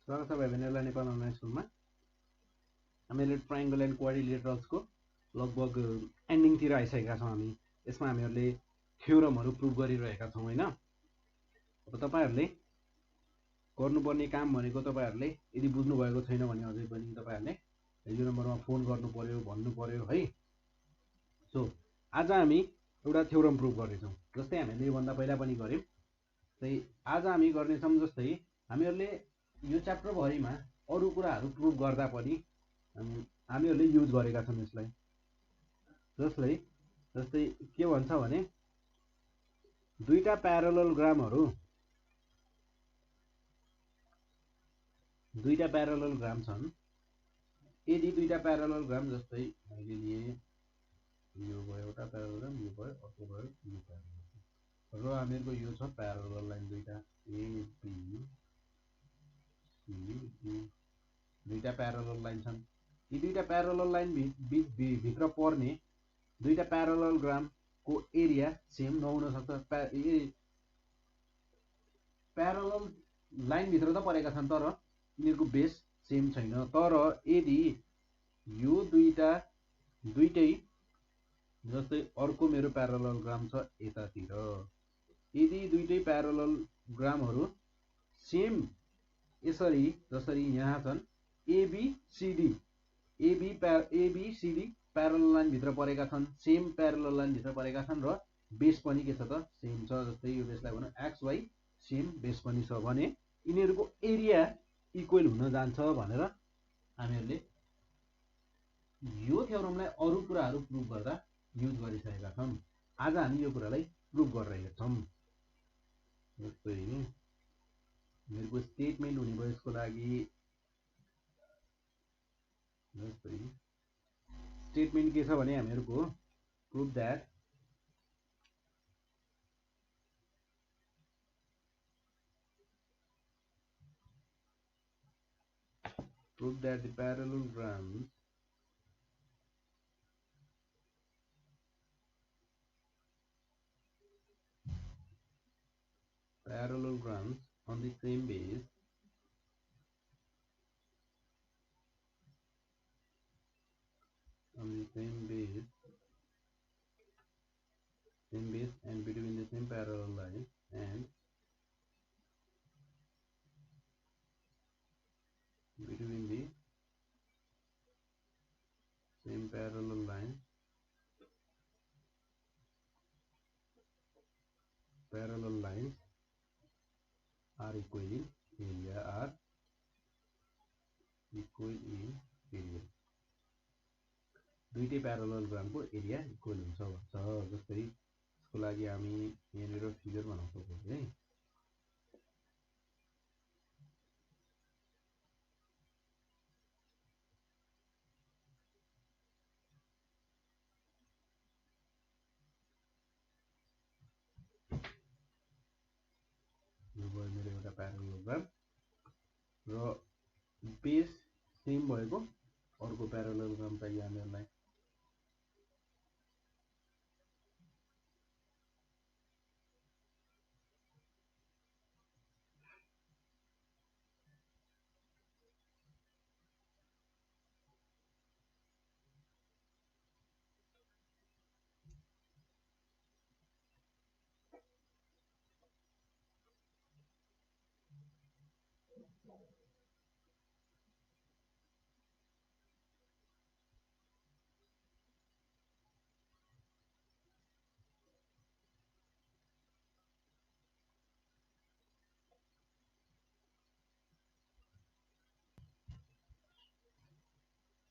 स्वागत छ भाइ बहिनीहरुलाई नेपाल अनलाइन स्कुलमा। हामीले ट्रायंगल एन्ड क्वाड्रिलेटरल्स को लगभग एन्डिङ तिर आइसकेका छौं। हामी यसमा हामीहरुले थ्योरमहरु प्रुभ गरिरहेका छौं हैन। अब तपाईहरुले गर्नुपर्ने काम भनेको तपाईहरुले यदि बुझ्नु भएको छैन भने अझै पनि तपाईहरुले यो नम्बरमा फोन गर्नु पर्यो, भन्नु पर्यो है। सो आज हामी एउटा थ्योरम प्रुभ गर्ने छौं। जस्तै हामीले यो भन्दा पहिला पनि गर्यौं। त्यही आज हामी गर्ने छौं। जस्तै हामीहरुले यो च्याप्टर भरिमा अरु कुराहरु प्रुभ गर्दा पनि हामीहरुले युज गरेका छौं यसलाई। जस्तै के भन्छ भने दुईटा प्यारलल ग्राम छन्। यदि दुईटा प्यारलल ग्राम जस्तै मैले लिए यो भयो एउटा प्यारलल ग्राम, यो भयो अर्को भयो यो प्यारलल र हामीहरुको यो छ प्यारलल लाइन दुईटा ए बी दुईटा प्यारलल लाइन छन्। यी दुईटा प्यारलल लाइन भित्र पर्ने दुईटा प्यारलल ग्राम को एरिया सेम नहुन सक्छ। प्यारलल लाइन भित्र त परेका छन् तर यिनीहरुको बेस सेम छैन। तर यदि यो दुईटै जस्तै अर्को मेरो प्यारलल ग्राम छ यतातिर, यदि दुईटै प्यारलल ग्रामहरु सेम यसरी जसरी यहाँ छन् एबीसीडी प्यारलल लाइन भित्र परेका छन्, सेम प्यारलल लाइन भित्र परेका छन् र बेस पनि के छ त सेम छ। जस्तै यो बेसलाई भनौं XY सेम बेस पनि छ भने यिनीहरुको एरिया इक्वल हुन जान्छ भनेर हामीहरुले यो थ्योरमलाई अरु कुराहरु प्रुभ गर्दा युज गरिसकेका छौं। आज हामी यो कुरालाई प्रुभ गरिरहेका छौं। जस्तै मेरो स्टेटमेन्ट हुने भयो यसको लागि। जस्तै स्टेटमेन्ट के छ भने हामीहरुको prove that the parallel grams on the same base and between the same parallel line and between the same parallel lines are equal in area। दुईटै प्यारलल ग्रामको एरिया इक्वल हुन्छ भन्छ। जस्तै यसको लागि हामी यहाँनिर फिगर बनाउन सक्छौं है। यो भयो मेरो एउटा प्यारलल ग्राम र बेस सेम भएको अर्को प्यारलल ग्राम चाहियो हामीहरुलाई।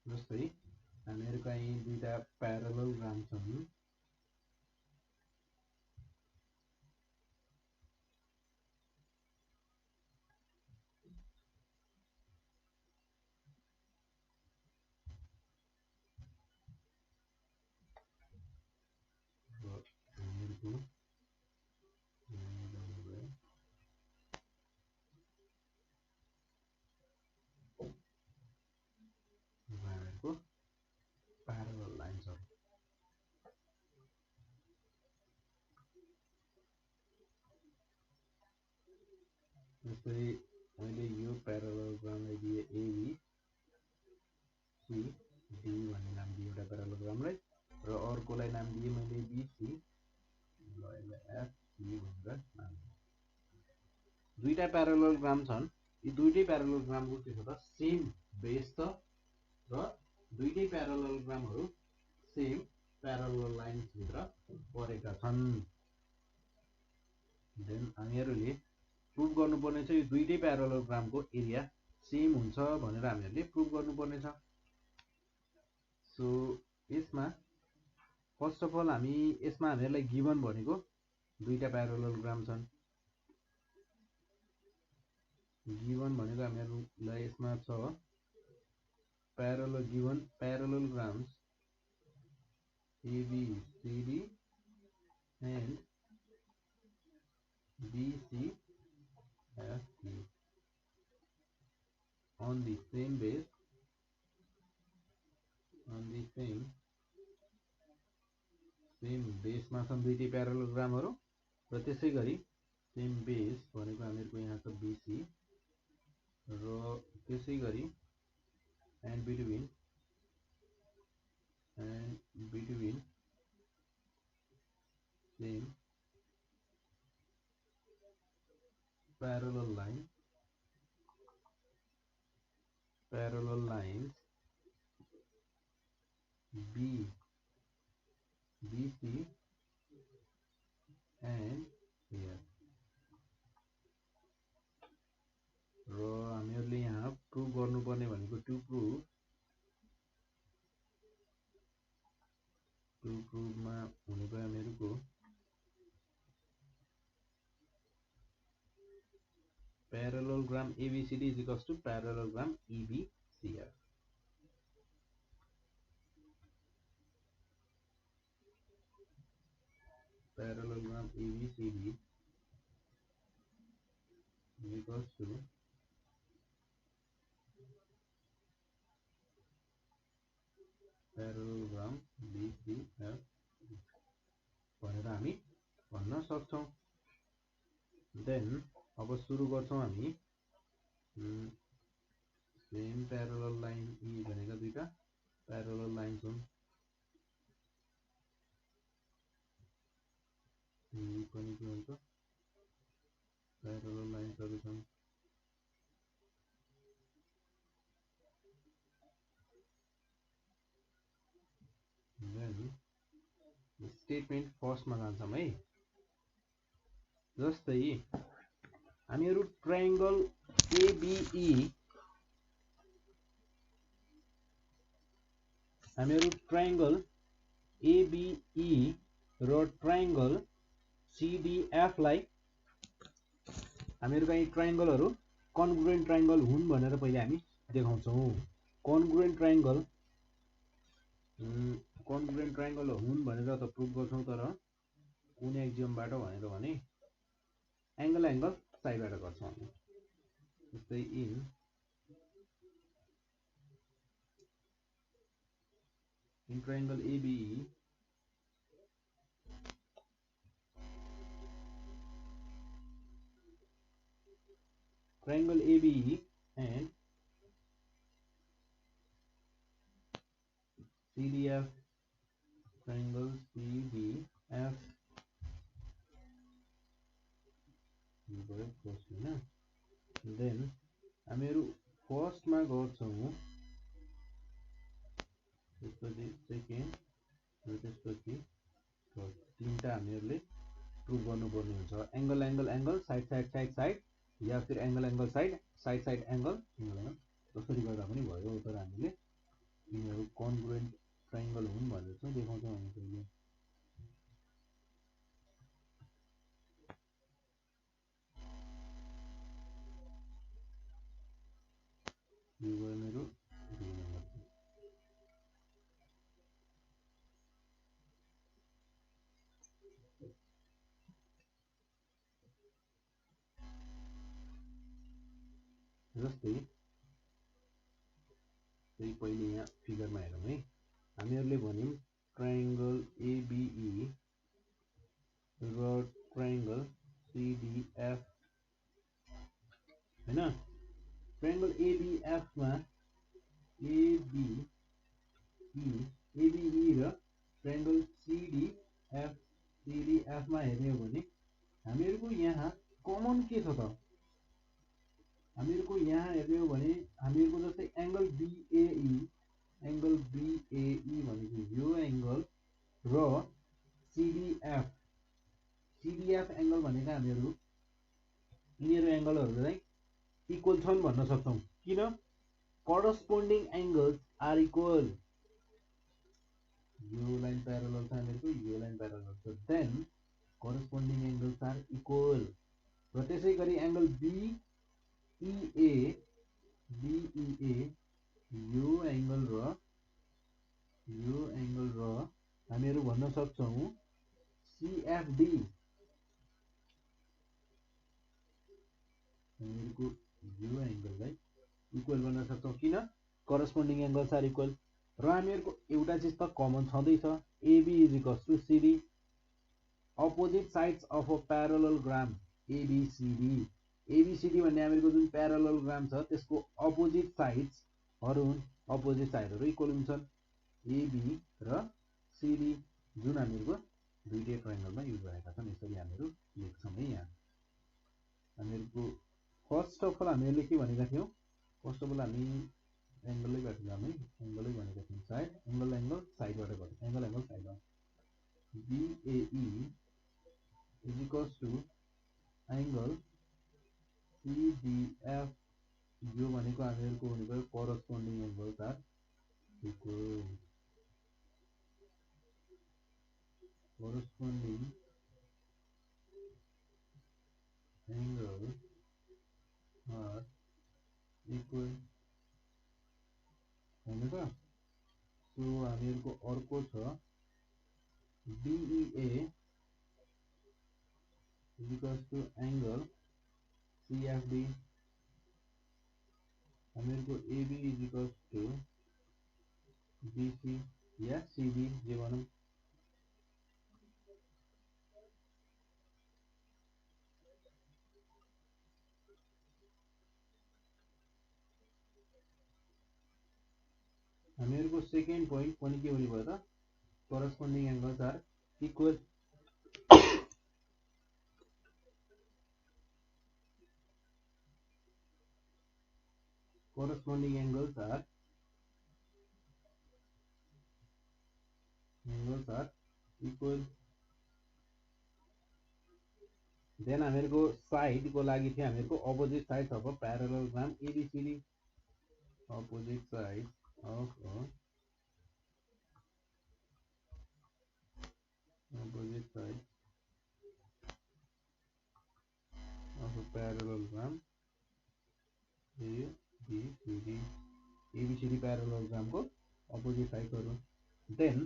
जस्तै हामीहरुको यही दुईटा प्यारलल ग्राम छन्। प्यारलल लाइन छ। जस्तै मैले यो प्यारालोग्रामलाई दिए एबी सी डी भन्ने नाम दिए एउटा प्यारालोग्रामलाई, र अर्कोलाई नाम दिए मैले बीसी, ल यसलाई एफसी भनेर नाम दिए। दुईटा प्यारालोग्राम छन्, यी दुईटै प्यारालोग्रामको के छ त सेम बेस छ, र दुईटै प्यारालोग्रामहरू सेम प्यारालल लाइन्स भित्र परेका छन्। देन हामीहरूले प्रुभ गर्नुपर्ने छ यो दुईटै प्यारालोग्रामको एरिया सेम हुन्छ भनेर हामीहरूले प्रुभ गर्नुपर्ने छ। सो यसमा फर्स्ट अफ अल यसमा हामीहरूलाई गिभन भनेको दुईटा प्यारालोग्राम छन्। गिभन भनेको हामीहरूलाई यसमा छ given प्यारालोग्राम्स ABCD and BCFT on the same base, same base मा छन् दुईटै प्यारालोग्रामहरू, र त्यसै गरी सेम बेस भनेको हामीहरूको यहाँ छ BC, र त्यसै गरी and between same parallel lines BC and here, र हामीहरूले यहाँ प्रुभ गर्नुपर्ने भनेको टु प्रुभमा भनेको हामीहरूको parallelogram ABCD is equals to parallelogram EBCF. Parallelogram ABCD is equals to parallelogram BCF भनेर हामी भन्न सक्छौं। देन अब सुरु गर्छौं हामी सेम प्यारलल लाइन ई भनेका दुईटा प्यारलल लाइन्स हुन्, यी पनि के हुन्छ प्यारलल लाइन्सहरु छन्। देन स्टेटमेन्ट फर्स्टमा जान्छौं है। जस्तै हामीहरु ट्रायंगल ABE र ट्रायंगल CDF लाई हामीहरुका यी ट्रायंगलहरु कन्ग्रुएन्ट ट्रायंगल हुन् भनेर पहिले हामी देखाउँछौं। कन्ग्रुएन्ट ट्रायंगल हुन् भनेर त प्रुभ गर्छौं, तर कुन एक्जियमबाट भनेर भने एंगल साइडबाट गर्छौं हामी। जस्तै in triangle ABE and CDF triangle CDF then हामीहरु फर्स्टमा गर्छौं, त्यसपछि सेकेन्ड र त्यसपछि थर्ड, तीनटा हामीहरुले प्रुभ गर्नुपर्ने हुन्छ। एंगल साइड या फिर एंगल साइड एंगल जसरी गर्दा पनि भयो, तर हामीले यिनीहरु कन्ग्रुएन्ट ट्रायंगल हुन् भनेर चाहिँ देखाउँछौं हामी पहिले। यो भयो मेरो 2 नम्बर। जस्तै पहिले यहाँ फिगरमा हेरौं है। हामीहरुले भन्यौं ट्रायंगल ABE र ट्रायंगल CDF हैन ट्रायंगल ABF मा ABE र ट्रायंगल CDF मा हेर्ने हो भने हामीहरुको यहाँ कमन के छ त हामीहरुको यहाँ हेर्ने हो भने हामीहरुको जस्तै एंगल BAE भनेको यो एंगल र CDF एंगल भनेको हामीहरु यिनीहरु एंगलहरुलाई इक्वल छन् भन्न सक्छौं किन corresponding angles are equal यो लाइन प्यारलल छ हामीहरुको यो लाइन प्यारलल छ then corresponding angles are equal र त्यसैगरी एंगल BEA यो एंगल र हामीहरु भन्न सक्छौं CFD हामीहरुको यो एंगललाई इक्वल गर्न सक्छौं किन corresponding angles are equal र हामीहरुको एउटा चीज त कमन छँदै छ AB = CD opposite sides of a parallelogram ABCD भन्ने हामीहरुको जुन प्यारललग्राम छ त्यसको अपोजिट साइड्सहरु इक्वल हुन्छन् AB र CD जुन हामीहरुको दुईटै ट्रायंगलमा युज भएका छन् यसरी हामीहरु लेख्छौं है यहाँ हामीहरुको फर्स्ट अफ अल हामीहरुले के भनेका थियौं फर्स्ट अफ अल हामी एंगलै भेट्छौं है एंगलै भनेका थियौं साइड एंगल साइडबाट गर्छ एंगल साइडबाट BAE = एंगल CDF जो भनेको हामीहरुको भनेको corresponding angles are equal corresponding angles are equal हैन त सो हामीहरुको अर्को छ BEA = angle CFD हामीहरुको AB = BC या CD जे भनौं हामीहरुको सेकेन्ड पोइन्ट पनि के हुने भयो त corresponding angles are equal corresponding angles are equal then हामीहरुको साइड को लागि थियो हामीहरुको opposite sides of a parallelogram ABCD opposite sides of a parallelogram ABCD parallelogram को अपोजिट साइडहरु देन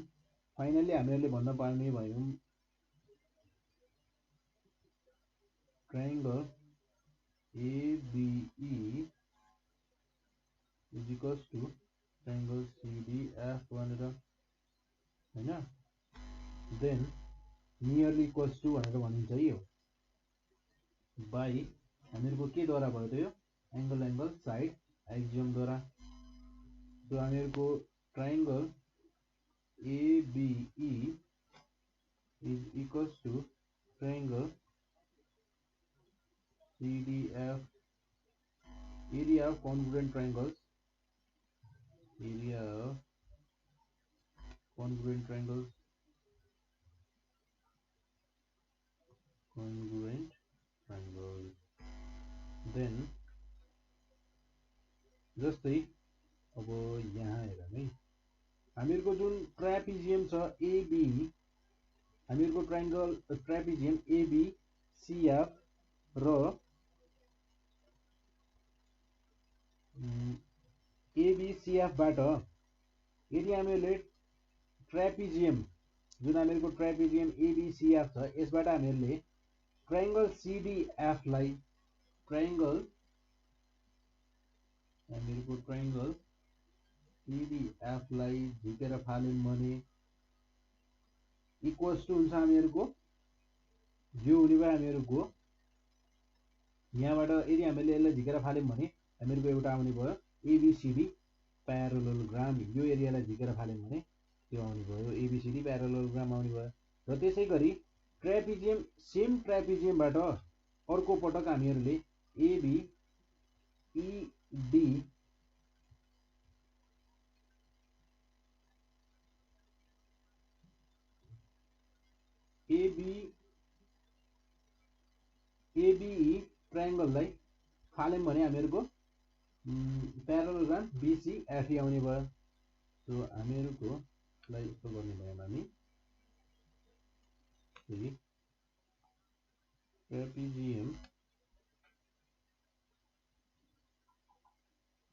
फाइनली हामीहरुले भन्न पाउने भयौं ट्रायंगल ABE = ट्रायंगल CDF भनेर हैन देन नियरली इक्वल्स टु भनेर भनिन्छ है यो बाइ हामीहरुको के द्वारा भयो त यो एंगल साइड एक्सियम द्वारा सो हामीहरुको triangle ABE = triangle CDF area of congruent triangles then जस्तै अब यहाँ हेर है हामीहरुको जुन ट्रापेजियम छ AB हामीहरुको ट्रायंगल ट्रापेजियम ABCF र ABCF बाट यदि हामीहरुले ट्रापेजियम जुन हामीहरुको ट्रापेजियम ABCF छ यसबाट हामीहरुले ट्रायंगल CDF लाई ट्रायंगल CDF लाई झिकेर फाल्यौं भने इक्वल्स टु हुन्छ हामीहरुको यो हुने भयो हामीहरुको यहाँबाट यदि हामीले यसलाई झिकेर फाल्यौं भने हामीहरुको एउटा आउने भयो एबीसीडी प्यारालेलोग्राम। यो एरियालाई झिकेर फाल्यौं भने त्यो आउने भयो एबीसीडी प्यारालेलोग्राम आउने भयो। र त्यसैगरी ट्र्यापिजियम, सेम ट्र्यापिजियमबाट अर्को पटक हामीहरुले एबी इडी एबीई ट्रायंगललाई फाल्यौं भने हामीहरुको प्यारालेलोग्राम बीसीएफई आउने भयो। सो हामीहरुको लाई यस्तो गर्ने भयो हामी trapezium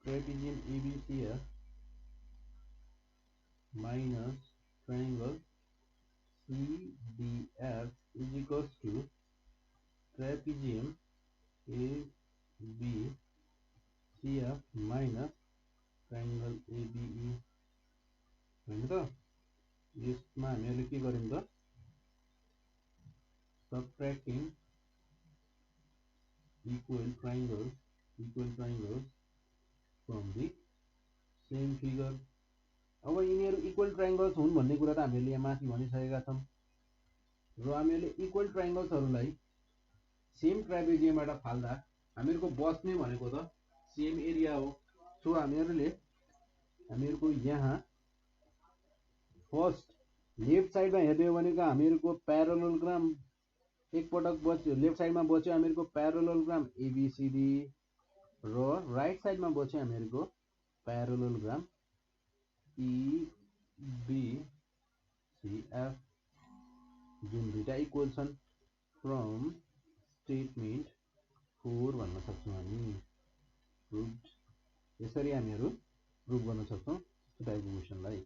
ABCF minus triangle CDF is equals to trapezium ABCF minus triangle ABE होइन त। यसमा हामीहरुले के गर्यौं त subtracting equal triangles from the same figure। अब यिनीहरु इक्वल ट्रायंगल्स हुन् भन्ने कुरा त हामीले यहाँ माथि भनिसकेका छौं र हामीहरुले इक्वल ट्रायंगल्सहरुलाई सेम ट्र्यापेजियमबाट फाल्दा हामीहरुको बस्ने भनेको त सेम एरिया हो। सो हामीहरुको यहाँ फर्स्ट लेफ्ट साइडमा हेर्ने हो भनेको हामीहरुको प्यारालेलोग्राम एक पटक बच्यो, लेफ्ट साइडमा बच्यो हामीहरुको प्यारालेलोग्राम एबीसीडी र राइट साइडमा बच्यो हामीहरुको प्यारालेलोग्राम EBCF जुन दुईटा इक्वल छन् फ्रम स्टेटमेन्ट 4 भन्न सक्छौं हामी। प्रुभड। यसरी हामीहरु प्रुभ गर्न सक्छौं टाइपको क्वेशनलाई।